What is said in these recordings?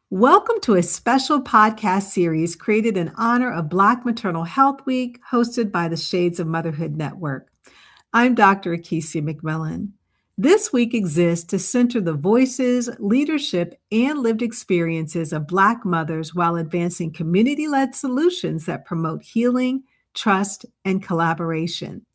Welcome to a special podcast series created in honor of Black Maternal Health Week, hosted by the Shades of Motherhood Network. I'm Dr. Akesia McMillan. This week exists to center the voices, leadership, and lived experiences of Black mothers while advancing community-led solutions that promote healing, trust, and collaboration.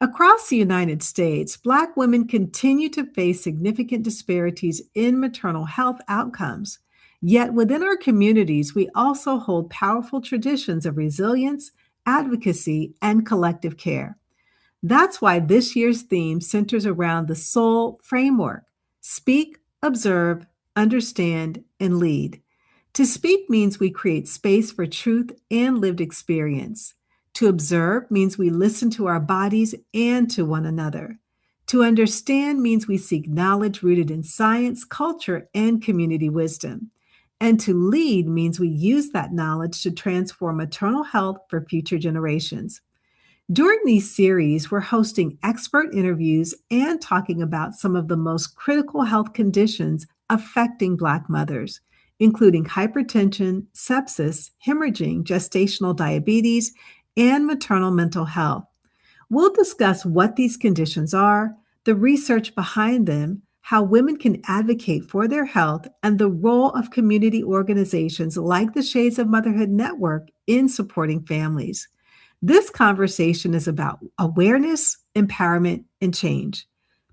Across the United States, Black women continue to face significant disparities in maternal health outcomes. Yet within our communities, we also hold powerful traditions of resilience, advocacy, and collective care. That's why this year's theme centers around the SOUL framework: speak, observe, understand, and lead. To speak means we create space for truth and lived experience. To observe means we listen to our bodies and to one another. To understand means we seek knowledge rooted in science, culture, and community wisdom. And to lead means we use that knowledge to transform maternal health for future generations. During these series, we're hosting expert interviews and talking about some of the most critical health conditions affecting Black mothers, including hypertension, sepsis, hemorrhaging, gestational diabetes, and maternal mental health. We'll discuss what these conditions are, the research behind them, how women can advocate for their health, and the role of community organizations like the Shades of Motherhood Network in supporting families. This conversation is about awareness, empowerment, and change.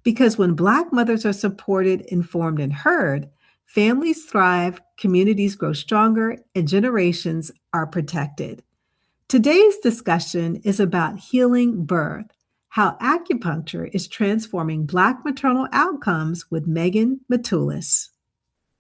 Because when Black mothers are supported, informed, and heard, families thrive, communities grow stronger, and generations are protected. Today's discussion is about healing birth, how acupuncture is transforming Black maternal outcomes with Megan Matulis.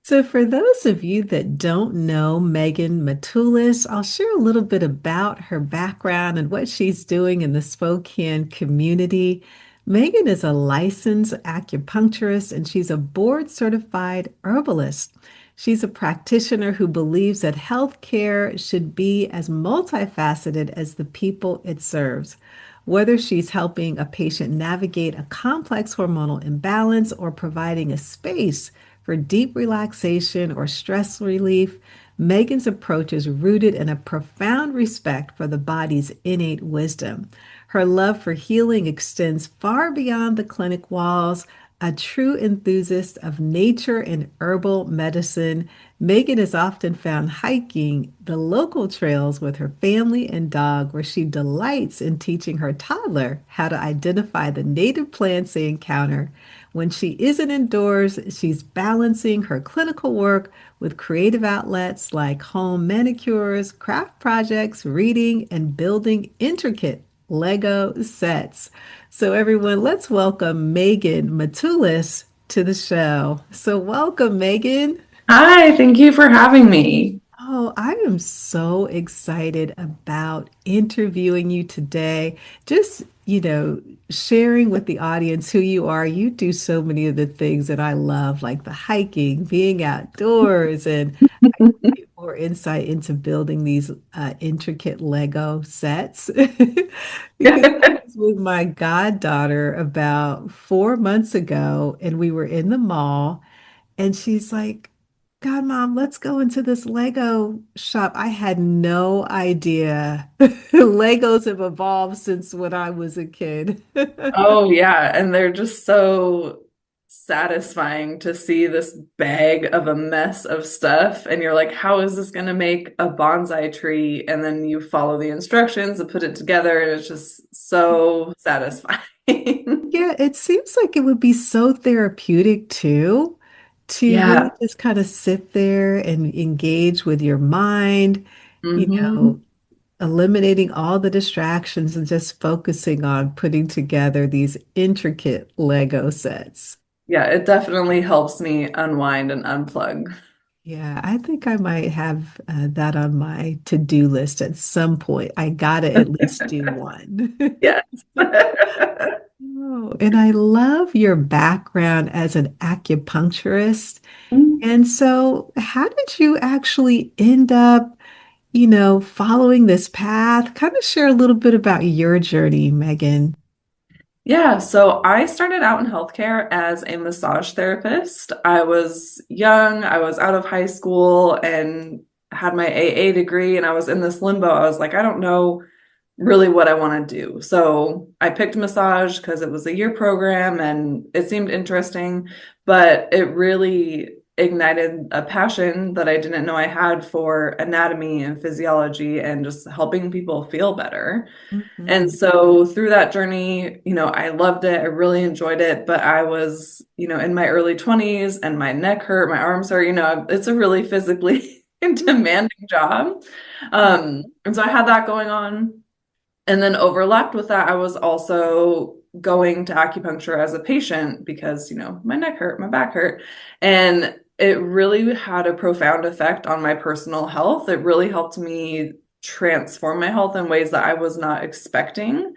So, for those of you that don't know Megan Matulis, I'll share a little bit about her background and what she's doing in the Spokane community. Megan is a licensed acupuncturist and she's a board certified herbalist. She's a practitioner who believes that healthcare should be as multifaceted as the people it serves. Whether she's helping a patient navigate a complex hormonal imbalance or providing a space for deep relaxation or stress relief, Megan's approach is rooted in a profound respect for the body's innate wisdom. Her love for healing extends far beyond the clinic walls. A true enthusiast of nature and herbal medicine, Megan is often found hiking the local trails with her family and dog, where she delights in teaching her toddler how to identify the native plants they encounter. When she isn't indoors, she's balancing her clinical work with creative outlets like home manicures, craft projects, reading, and building intricate Lego sets. So, everyone, let's welcome Megan Matulis to the show. So, welcome, Megan. Hi, thank you for having me. Oh, I am so excited about interviewing you today. Just, sharing with the audience who you are. You do so many of the things that I love, like the hiking, being outdoors, and get more insight into building these intricate Lego sets. Because I was with my goddaughter about 4 months ago, and we were in the mall, and she's like, God, Mom, let's go into this Lego shop. I had no idea. Legos have evolved since when I was a kid. Oh, yeah, and they're just so satisfying to see this bag of a mess of stuff, and you're like, how is this going to make a bonsai tree? And then you follow the instructions and put it together, and it's just so satisfying. Yeah, it seems like it would be so therapeutic too, to really Yeah. just kind of sit there and engage with your mind, you hmm know, eliminating all the distractions and just focusing on putting together these intricate Lego sets. Yeah, it definitely helps me unwind and unplug. Yeah, I think I might have that on my to-do list at some point. I gotta at least do one. Yes. Oh, and I love your background as an acupuncturist. And so, how did you actually end up, following this path? Kind of share a little bit about your journey, Megan. Yeah, so I started out in healthcare as a massage therapist. I was young, I was out of high school and had my AA degree, and I was in this limbo. I was like, I don't know really what I want to do. So I picked massage because it was a year program and it seemed interesting, but it really ignited a passion that I didn't know I had for anatomy and physiology and just helping people feel better. And Mhm. so through that journey, I loved it. I really enjoyed it, but I was, in my early 20s and my neck hurt, my arms hurt, it's a really physically demanding job. And so I had that going on. And then overlapped with that, I was also going to acupuncture as a patient because, my neck hurt, my back hurt. And it really had a profound effect on my personal health. It really helped me transform my health in ways that I was not expecting.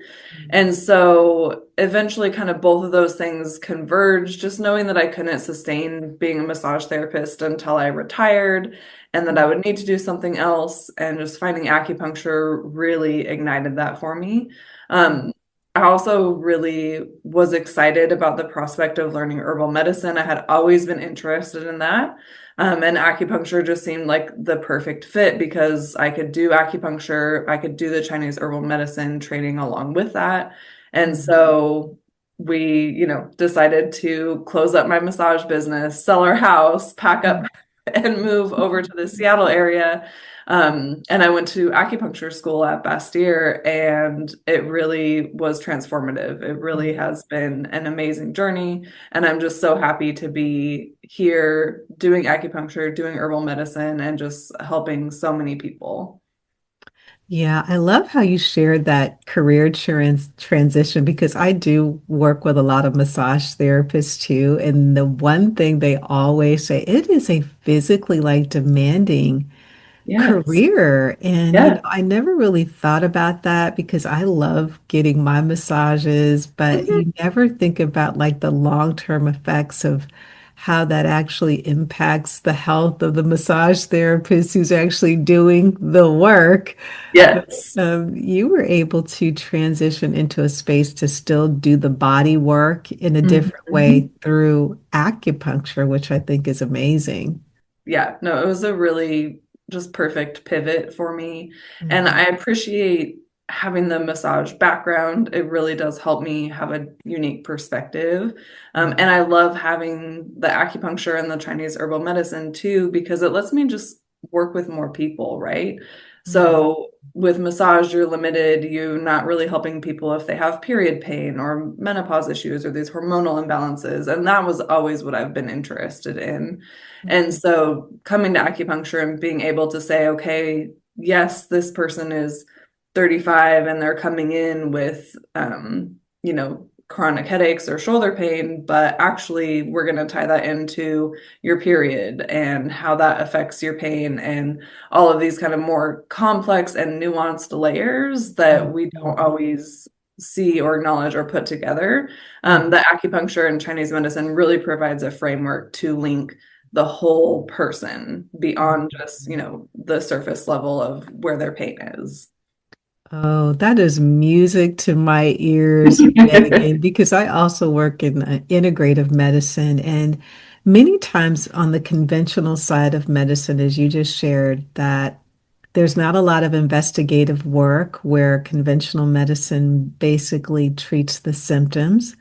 And so eventually, kind of both of those things converged, just knowing that I couldn't sustain being a massage therapist until I retired and that I would need to do something else. And just finding acupuncture really ignited that for me. Um, I also really was excited about the prospect of learning herbal medicine. I had always been interested in that. And acupuncture just seemed like the perfect fit because I could do acupuncture, I could do the Chinese herbal medicine training along with that. And so we, decided to close up my massage business, sell our house, pack up and move over to the Seattle area. And I went to acupuncture school at Bastyr, and it really was transformative. It really has been an amazing journey. And I'm just so happy to be here doing acupuncture, doing herbal medicine, and just helping so many people. Yeah, I love how you shared that career transition because I do work with a lot of massage therapists too. And the one thing they always say, it is a physically like demanding Yes. career. And, Yeah. I never really thought about that because I love getting my massages, but Mhm. you never think about like the long-term effects of how that actually impacts the health of the massage therapist who's actually doing the work. Yes. You were able to transition into a space to still do the body work in a different way Mhm. through acupuncture, which I think is amazing. Yeah, no, it was a really just perfect pivot for me. And Mhm. I appreciate having the massage background. It really does help me have a unique perspective. And I love having the acupuncture and the Chinese herbal medicine too, because it lets me just work with more people, right? Mhm. So with massage, you're limited. You're not really helping people if they have period pain or menopause issues or these hormonal imbalances. And that was always what I've been interested in. And so coming to acupuncture and being able to say, okay, yes, this person is 35 and they're coming in with, chronic headaches or shoulder pain, but actually we're going to tie that into your period and how that affects your pain and all of these kind of more complex and nuanced layers that we don't Mhm. always see or acknowledge or put together. Mhm. The acupuncture and Chinese medicine really provides a framework to link the whole person beyond just, the surface level of where their pain is. Oh, that is music to my ears, Megan, because I also work in integrative medicine. And many times on the conventional side of medicine, as you just shared, that there's not a lot of investigative work where conventional medicine basically treats the symptoms.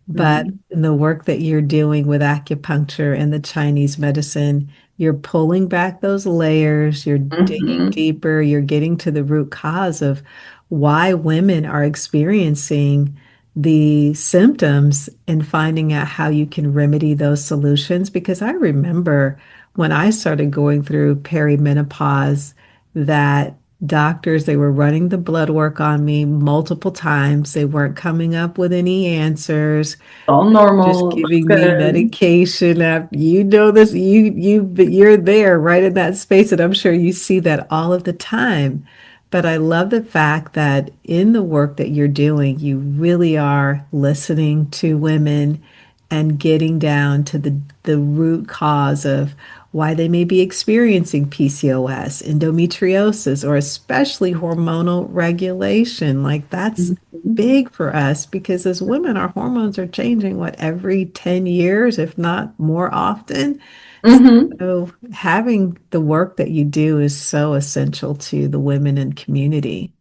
But Mhm. in the work that you're doing with acupuncture and the Chinese medicine, you're pulling back those layers, you're digging Mhm. deeper, you're getting to the root cause of why women are experiencing the symptoms and finding out how you can remedy those solutions. Because I remember when I started going through perimenopause, that doctors, they were running the blood work on me multiple times. They weren't coming up with any answers, All just normal. giving me Good. medication. You know this, but you're there right in that space, and I'm sure you see that all of the time. But I love the fact that in the work that you're doing, you really are listening to women and getting down to the root cause of why they may be experiencing PCOS, endometriosis, or especially hormonal regulation. Like that's Mhm. big for us because as women, our hormones are changing, what, every 10 years, if not more often. Mhm. So having the work that you do is so essential to the women in community.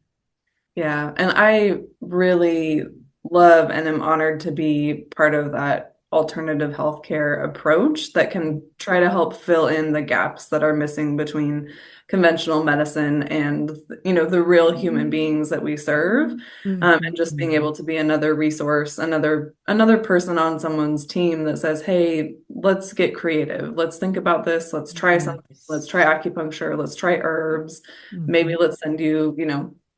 Yeah, and I really love and am honored to be part of that alternative healthcare approach that can try to help fill in the gaps that are missing between conventional medicine and, the real human beings that we serve. And just being Mhm. able to be another resource, another person on someone's team that says, "Hey, let's get creative. Let's think about this. Let's try something. Let's Yes. try acupuncture. Let's try herbs. Maybe Mhm. let's send you,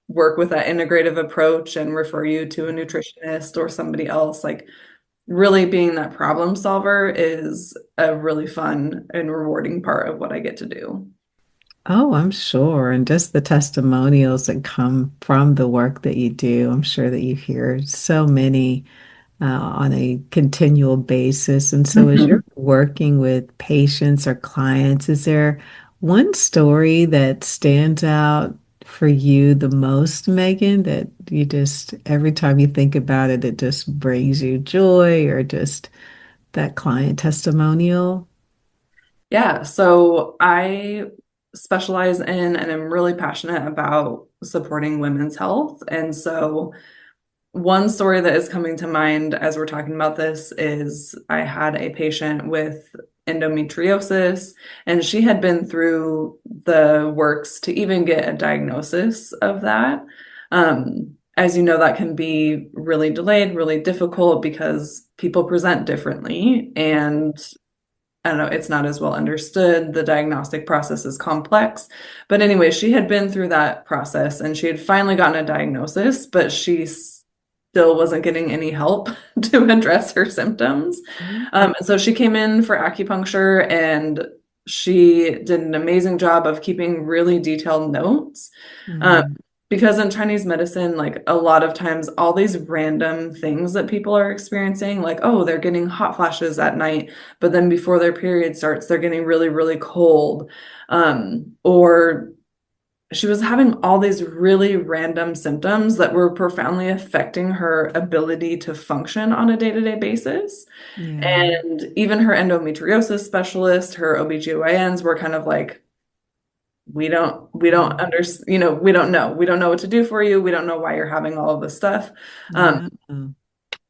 work with that integrative approach and refer you to a nutritionist or somebody else." Like really being that problem solver is a really fun and rewarding part of what I get to do. Oh, I'm sure. And just the testimonials that come from the work that you do, I'm sure that you hear so many on a continual basis. And so, as Mhm. you're working with patients or clients, is there one story that stands out for you the most, Megan, that you just, every time you think about it, it just brings you joy or just that client testimonial? Yeah, so I specialize in and am really passionate about supporting women's health. And so one story that is coming to mind as we're talking about this is I had a patient with endometriosis, and she had been through the works to even get a diagnosis of that. As you know, that can be really delayed, really difficult because people present differently, and I don't know, it's not as well understood. The diagnostic process is complex. But anyway, she had been through that process and she had finally gotten a diagnosis, but she still wasn't getting any help to address her symptoms. And so she came in for acupuncture and she did an amazing job of keeping really detailed notes. Um, Mm-hmm. because in Chinese medicine, like a lot of times, all these random things that people are experiencing, like, oh, they're getting hot flashes at night, but then before their period starts, they're getting really, really cold. Or she was having all these really random symptoms that were profoundly affecting her ability to function on a day-to-day basis. Yeah. And even her endometriosis specialist, her OBGYNs were kind of like, we don't Mm. understand, we don't know what to do for you. We don't know why you're having all of this stuff. Um, Yeah.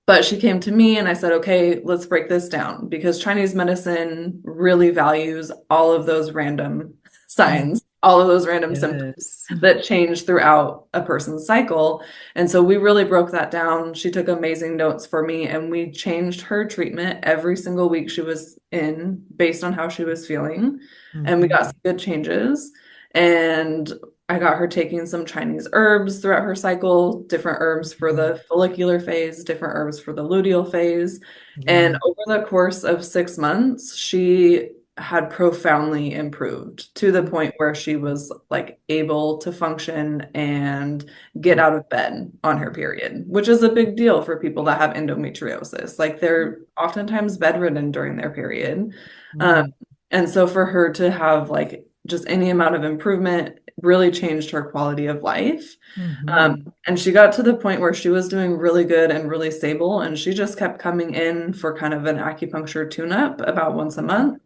but she came to me and I said, okay, let's break this down because Chinese medicine really values all of those random Mm. signs, all of those random symptoms Yes. that change throughout a person's cycle. And so we really broke that down. She took amazing notes for me and we changed her treatment every single week she was in based on how she was feeling. And we got Hmm. some good changes. And I got her taking some Chinese herbs throughout her cycle, different herbs for the follicular phase, different herbs for the luteal phase. And Yeah. over the course of 6 months, she had profoundly improved to the point where she was like able to function and get out of bed on her period, which is a big deal for people that have endometriosis. Like they're oftentimes bedridden during their period. Um, Mm-hmm. and so for her to have like just any amount of improvement really changed her quality of life. Hmm. And she got to the point where she was doing really good and really stable, and she just kept coming in for kind of an acupuncture tune-up about once a month.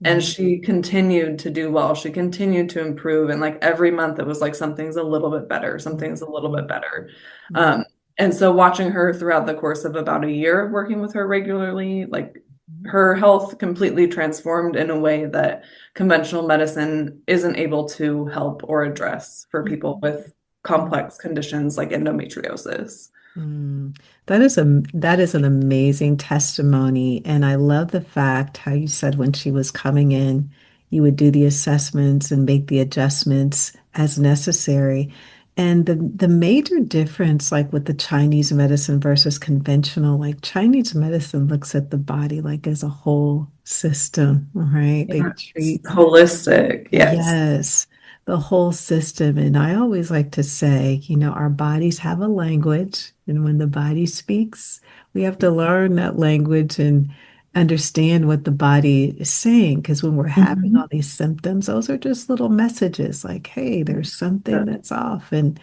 And Yeah. she continued to do well. She continued to improve. And like every month, it was like something's a little bit better, something's a little bit better. Mm-hmm. Um, and so watching her throughout the course of about a year, working with her regularly, like her health completely transformed in a way that conventional medicine isn't able to help or address for people with complex conditions like endometriosis. Mm. That is an amazing testimony, and I love the fact how you said when she was coming in, you would do the assessments and make the adjustments as necessary. And the major difference, like with the Chinese medicine versus conventional, like Chinese medicine looks at the body like as a whole system, right? They Yeah, it's treat. holistic. Yes. Yes, the whole system. And I always like to say, our bodies have a language, and when the body speaks, we have to learn that language. And understand what the body is saying. Because when we're having Mhm. all these symptoms, those are just little messages like, hey, there's something that's off. And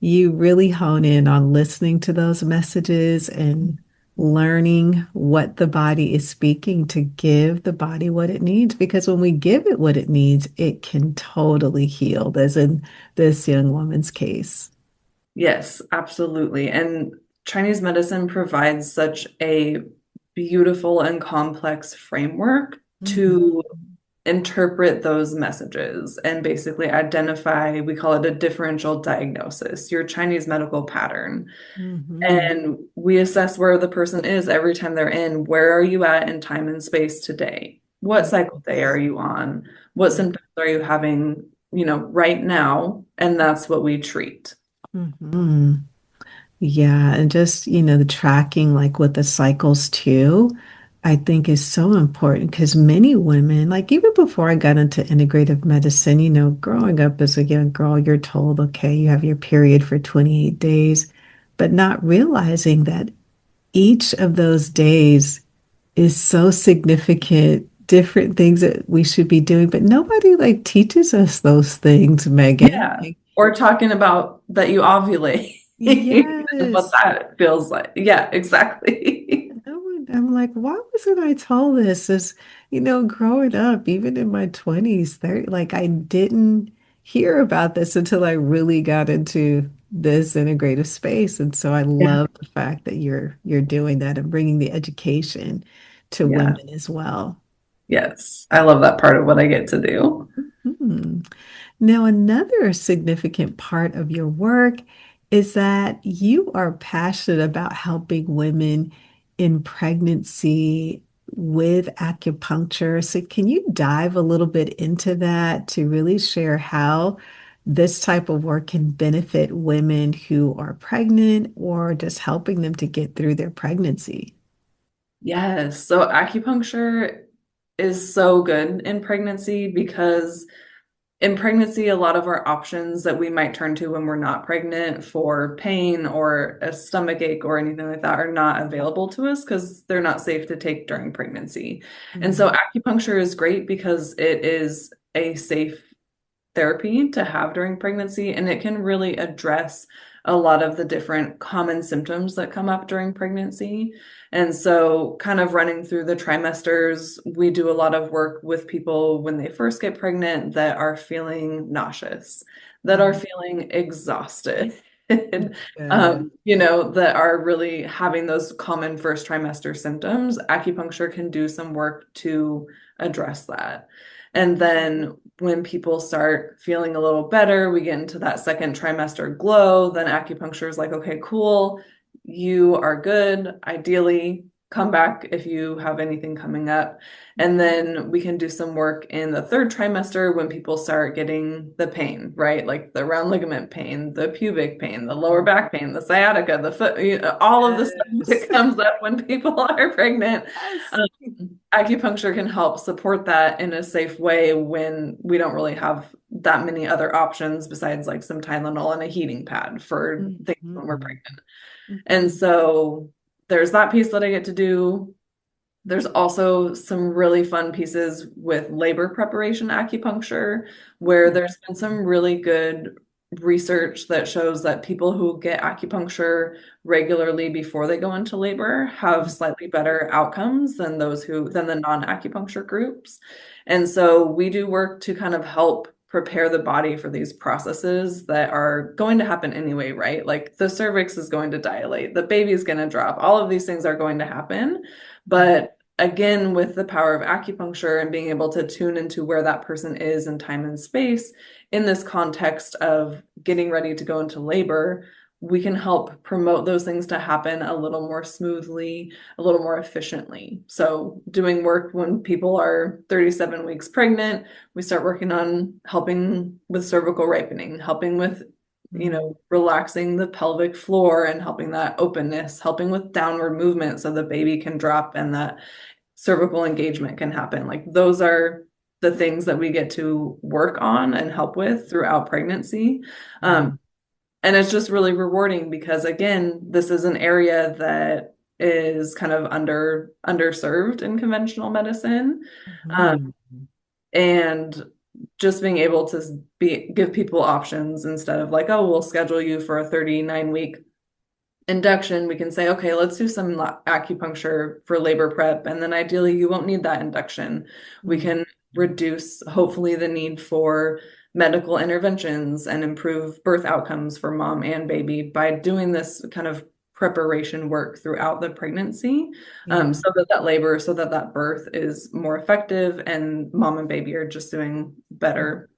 you really hone in on listening to those messages and learning what the body is speaking to give the body what it needs. Because when we give it what it needs, it can totally heal, as in this young woman's case. Yes, absolutely. And Chinese medicine provides such a beautiful and complex framework Mhm. to interpret those messages and basically identify, we call it a differential diagnosis, your Chinese medical pattern. Mhm. And we assess where the person is every time they're in. Where are you at in time and space today? What cycle day are you on? What symptoms are you having, right now? And that's what we treat. Mhm. Yeah, and just, the tracking like with the cycles too, I think is so important because many women, like even before I got into integrative medicine, growing up as a young girl, you're told, okay, you have your period for 28 days, but not realizing that each of those days is so significant, different things that we should be doing, but nobody like teaches us those things, Megan. Yeah. Like, Or talking about that you ovulate and what yes. that feels like. Yeah, exactly. I'm like, why wasn't I told this? As growing up, even in my 20s, there like I didn't hear about this until I really got into this integrative space. And so I Yeah. love the fact that you're doing that and bringing the education to Yeah. women as well. Yes. I love that part of what I get to do. Mhm. Now, another significant part of your work is that you are passionate about helping women in pregnancy with acupuncture. So, can you dive a little bit into that to really share how this type of work can benefit women who are pregnant or just helping them to get through their pregnancy? Yes. So acupuncture is so good in pregnancy because in pregnancy, a lot of our options that we might turn to when we're not pregnant for pain or a stomach ache or anything like that are not available to us because they're not safe to take during pregnancy. And so Mhm. acupuncture is great because it is a safe therapy to have during pregnancy, and it can really address a lot of the different common symptoms that come up during pregnancy. And so, kind of running through the trimesters, we do a lot of work with people when they first get pregnant that are feeling nauseous, that are Mhm. feeling exhausted. Good. That are really having those common first trimester symptoms. Acupuncture can do some work to address that. And then when people start feeling a little better, we get into that second trimester glow, then acupuncture is like, okay, cool, you are good. Ideally, come back if you have anything coming up. And then we can do some work in the third trimester when people start getting the pain, right? Like the round ligament pain, the pubic pain, the lower back pain, the sciatica, the foot, all of the stuff Yes. that comes up when people are pregnant. Yes. Um, Acupuncture can help support that in a safe way when we don't really have that many other options besides like some Tylenol and a heating pad for things when we're Mhm. pregnant. And Mhm. so there's that piece that I get to do. There's also some really fun pieces with labor preparation acupuncture, where there's been some really good research that shows that people who get acupuncture regularly before they go into labor have slightly better outcomes than than the non-acupuncture groups. And so we do work to kind of help prepare the body for these processes that are going to happen anyway, right? Like the cervix is going to dilate, the baby is going to drop, all of these things are going to happen. But again, with the power of acupuncture and being able to tune into where that person is in time and space, in this context of getting ready to go into labor, we can help promote those things to happen a little more smoothly, a little more efficiently. So, doing work when people are 37 weeks pregnant, we start working on helping with cervical ripening, helping with Mhm. relaxing the pelvic floor and helping that openness, helping with downward movement so the baby can drop and that cervical engagement can happen. Like those are the things that we get to work on and help with throughout pregnancy. Mhm. And it's just really rewarding because, again, this is an area that is kind of underserved in conventional medicine. Um, Mhm. and just being able to give people options instead of like, oh, we'll schedule you for a 39-week induction, we can say, okay, let's do some acupuncture for labor prep. And then ideally, you won't need that induction. We Mhm. can reduce, hopefully, the need for medical interventions and improve birth outcomes for mom and baby by doing this kind of preparation work throughout the pregnancy, Yeah. so that that labor, so that that birth is more effective and mom and baby are just doing better.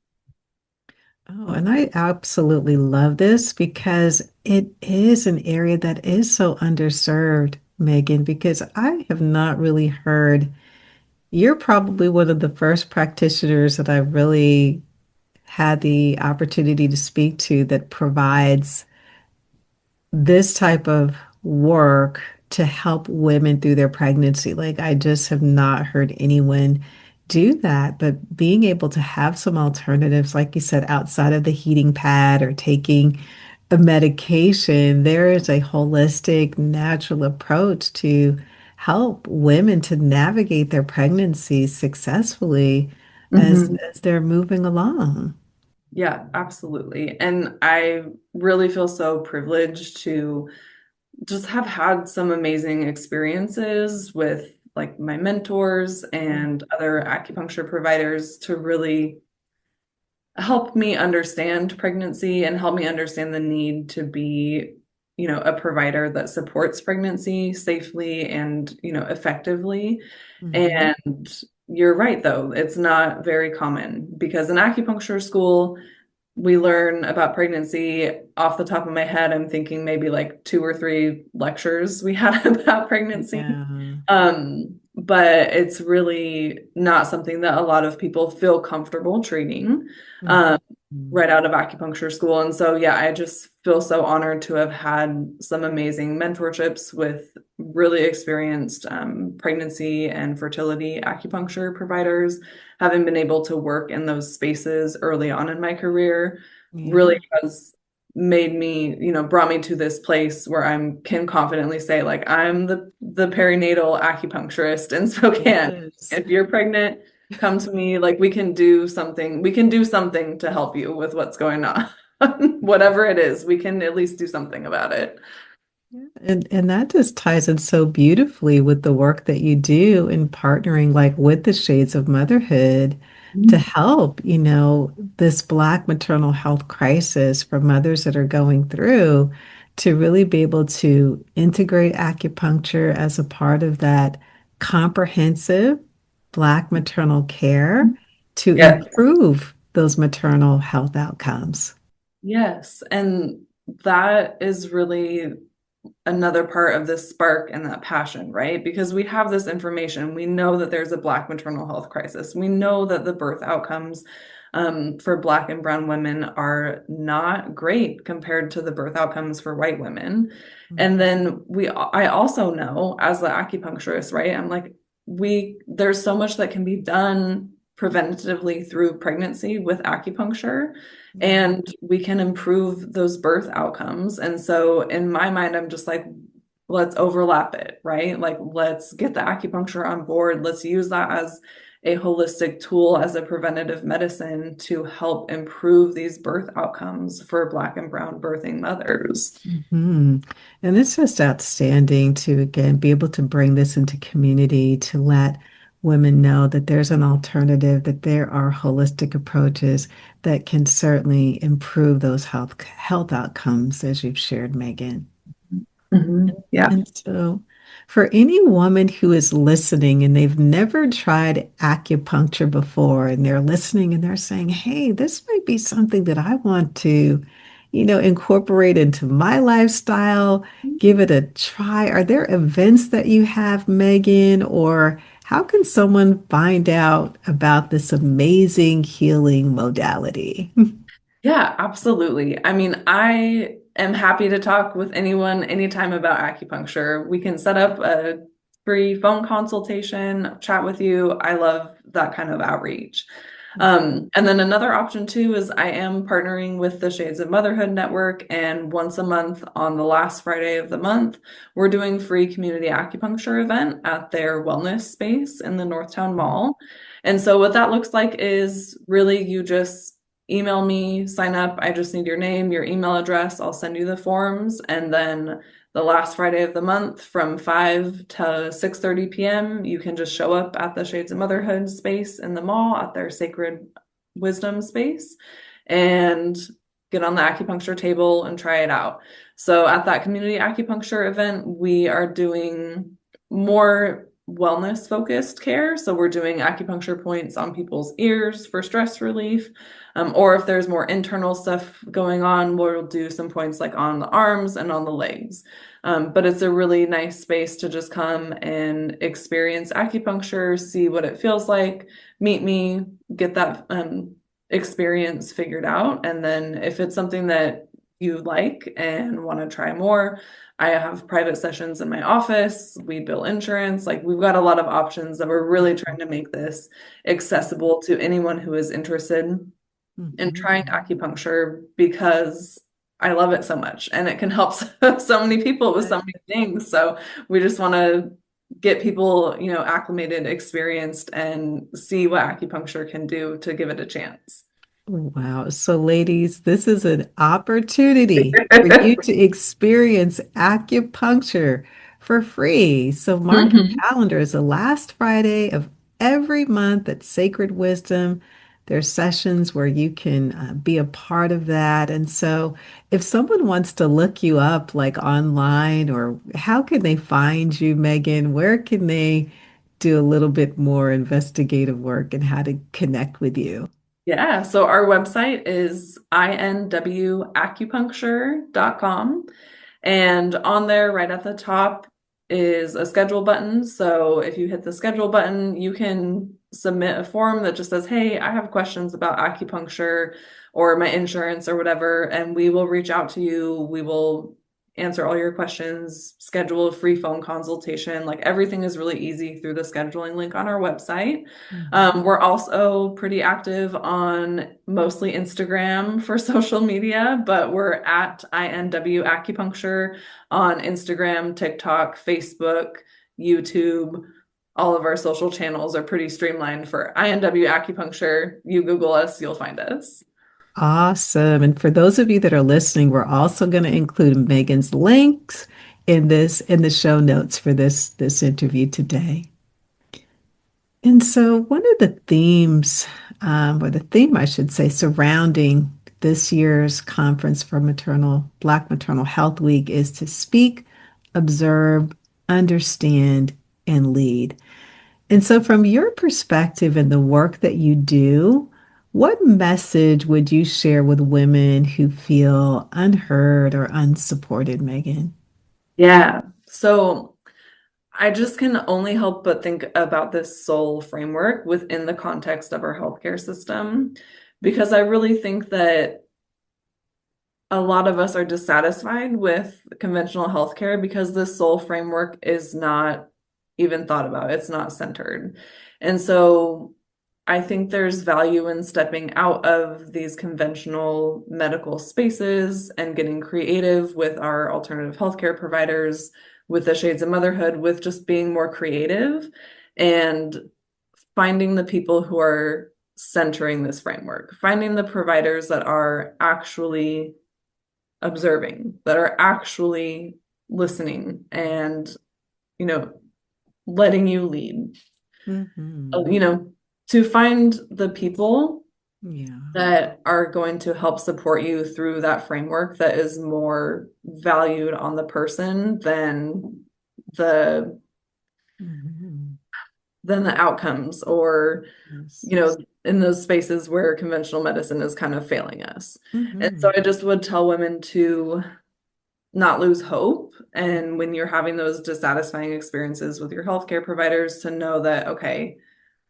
Oh, and I absolutely love this because it is an area that is so underserved, Megan, because I have not really heard. You're probably one of the first practitioners that I've really had the opportunity to speak to that provides this type of work to help women through their pregnancy. Like, I just have not heard anyone do that. But being able to have some alternatives, like you said, outside of the heating pad or taking a medication, there is a holistic, natural approach to help women to navigate their pregnancies successfully Mhm. as they're moving along. Yeah, absolutely. And I really feel so privileged to just have had some amazing experiences with like my mentors and other acupuncture providers to really help me understand pregnancy and help me understand the need to be, a provider that supports pregnancy safely and, effectively. Mhm. And you're right, though, it's not very common because in acupuncture school, we learn about pregnancy off the top of my head. I'm thinking maybe like two or three lectures we had about pregnancy. Yeah. But it's really not something that a lot of people feel comfortable treating. Um, Mhm. right out of acupuncture school. And so, yeah, I just feel so honored to have had some amazing mentorships with really experienced pregnancy and fertility acupuncture providers. Having been able to work in those spaces early on in my career really Yeah. has made me, brought me to this place where I can confidently say, like, I'm the perinatal acupuncturist in Spokane. Yes. If you're pregnant, come to me, like we can do something to help you with what's going on. Whatever it is, we can at least do something about it. Yeah. And that just ties in so beautifully with the work that you do in partnering like with the Shades of Motherhood to help, this Black maternal health crisis for mothers that are going through to really be able to integrate acupuncture as a part of that comprehensive Black maternal care to Yeah. improve those maternal health outcomes. Yes, and that is really another part of this spark and that passion, right? Because we have this information. We know that there's a Black maternal health crisis. We know that the birth outcomes for Black and Brown women are not great compared to the birth outcomes for white women. And then I also know as the acupuncturist, right? I'm like, there's so much that can be done preventatively through pregnancy with acupuncture Yeah. and we can improve those birth outcomes. And so in my mind, I'm just like, let's overlap it, right? Like, let's get the acupuncture on board. Let's use that as a holistic tool, as a preventative medicine to help improve these birth outcomes for Black and Brown birthing mothers. Hmm. And it's just outstanding to, again, be able to bring this into community to let women know that there's an alternative, that there are holistic approaches that can certainly improve those health outcomes, as you've shared, Megan. Yeah. And so, for any woman who is listening and they've never tried acupuncture before, and they're listening and they're saying, hey, this might be something that I want to, incorporate into my lifestyle, give it a try. Are there events that you have, Megan, or how can someone find out about this amazing healing modality? Yeah, absolutely. I mean, I am happy to talk with anyone anytime about acupuncture. We can set up a free phone consultation, chat with you. I love that kind of outreach. And then another option too is I am partnering with the Shades of Motherhood Network, and once a month on the last Friday of the month, we're doing free community acupuncture event at their wellness space in the Northtown Mall. And so what that looks like is really you just email me, sign up. I just need your name, your email address. I'll send you the forms, and then the last Friday of the month from 5 to 6:30 p.m. You can just show up at the Shades of Motherhood space in the mall at their Sacred Wisdom space and get on the acupuncture table and try it out. So at that community acupuncture event, we are doing more wellness focused care. So we're doing acupuncture points on people's ears for stress relief. Or if there's more internal stuff going on, we'll do some points like on the arms and on the legs. But it's a really nice space to just come and experience acupuncture, see what it feels like, meet me, get that experience figured out. And then if it's something that you like and want to try more, I have private sessions in my office. We bill insurance. Like we've got a lot of options that we're really trying to make this accessible to anyone who is interested in trying Mhm. acupuncture because I love it so much and it can help so many people with so many things. So we just want to get people, acclimated, experienced, and see what acupuncture can do to give it a chance. Wow. So, ladies, this is an opportunity for you to experience acupuncture for free. So, mark your Mhm. calendars the last Friday of every month at Sacred Wisdom. There's sessions where you can be a part of that. And so, if someone wants to look you up like online, or how can they find you, Megan? Where can they do a little bit more investigative work and how to connect with you? Yeah, so our website is inwacupuncture.com. And on there, right at the top, is a schedule button. So if you hit the schedule button, you can submit a form that just says, "Hey, I have questions about acupuncture or my insurance or whatever," and we will reach out to you. We will answer all your questions, schedule a free phone consultation. Like everything is really easy through the scheduling link on our website. Mhm. We're also pretty active on mostly Instagram for social media, but we're at INW Acupuncture on Instagram, TikTok, Facebook, YouTube. All of our social channels are pretty streamlined for INW Acupuncture. You Google us, you'll find us. Awesome. And for those of you that are listening, we're also going to include Megan's links in the show notes for this interview today. And so one of the themes, or the theme, I should say, surrounding this year's conference for Black Maternal Health Week is to speak, observe, understand, and lead. And so, from your perspective and the work that you do, what message would you share with women who feel unheard or unsupported, Megan? Yeah. So I just can only help but think about this soul framework within the context of our healthcare system, because I really think that a lot of us are dissatisfied with conventional healthcare because the soul framework is not even thought about. It's not centered. And so I think there's value in stepping out of these conventional medical spaces and getting creative with our alternative healthcare providers, with the Shades of Motherhood, with just being more creative and finding the people who are centering this framework, finding the providers that are actually observing, that are actually listening and, you know, letting you lead. Hmm. You know, to find the people Yeah. that are going to help support you through that framework that is more valued on the person the Hmm. than the outcomes or, Yes. you know, in those spaces where conventional medicine is kind of failing us. And so Hmm. I just would tell women to not lose hope. And when you're having those dissatisfying experiences with your healthcare providers, to know that, okay,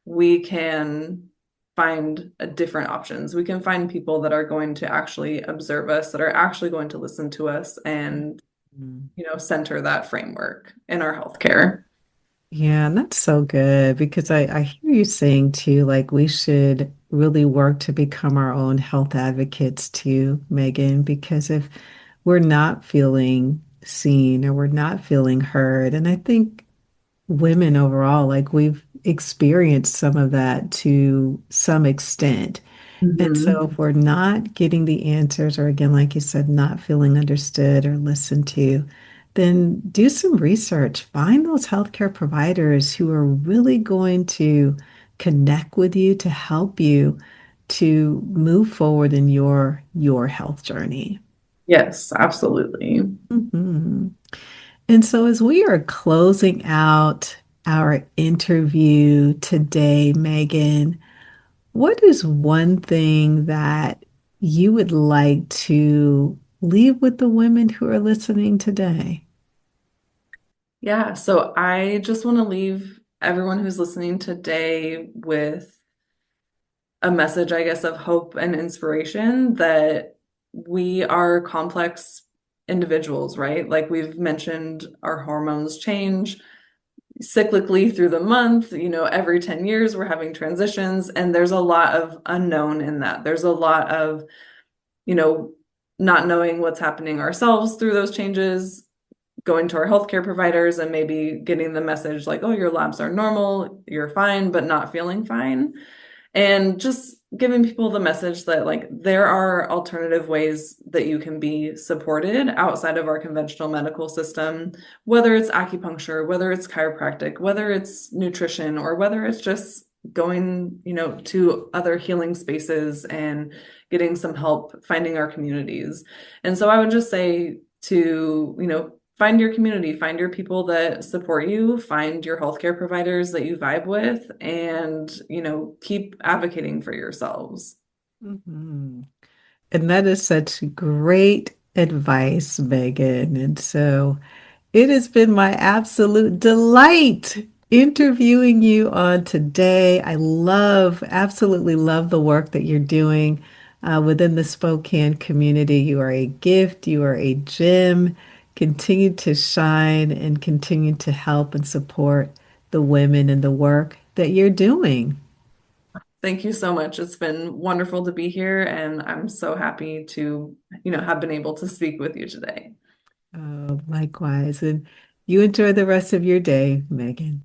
we can find different options. We can find people that are going to actually observe us, that are actually going to listen to us and, center that framework in our healthcare. Yeah, and that's so good because I hear you saying too, like we should really work to become our own health advocates too, Megan, because if we're not feeling seen or we're not feeling heard, and I think women overall, like we've experienced some of that to some extent. And so Mhm. if we're not getting the answers, or again, like you said, not feeling understood or listened to, then do some research. Find those healthcare providers who are really going to connect with you to help you to move forward in your health journey. Yes, absolutely. Mhm. And so, as we are closing out our interview today, Megan, what is one thing that you would like to leave with the women who are listening today? Yeah, so I just want to leave everyone who's listening today with a message, I guess, of hope and inspiration that we are complex individuals, right? Like we've mentioned, our hormones change cyclically through the month. Every 10 years we're having transitions, and there's a lot of unknown in that. There's a lot of, you know, not knowing what's happening ourselves through those changes, going to our healthcare providers and maybe getting the message like, oh, your labs are normal, you're fine, but not feeling fine. And just giving people the message that like there are alternative ways that you can be supported outside of our conventional medical system, whether it's acupuncture, whether it's chiropractic, whether it's nutrition, or whether it's just going, to other healing spaces and getting some help finding our communities. And so I would just say to, find your community, find your people that support you, find your healthcare providers that you vibe with, and, keep advocating for yourselves. Mhm. And that is such great advice, Megan. And so it has been my absolute delight interviewing you on today. I absolutely love the work that you're doing within the Spokane community. You are a gift, you are a gem. Continue to shine and continue to help and support the women in the work that you're doing. Thank you so much. It's been wonderful to be here, and I'm so happy to, have been able to speak with you today. Likewise. And you enjoy the rest of your day, Megan.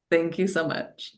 Thank you so much.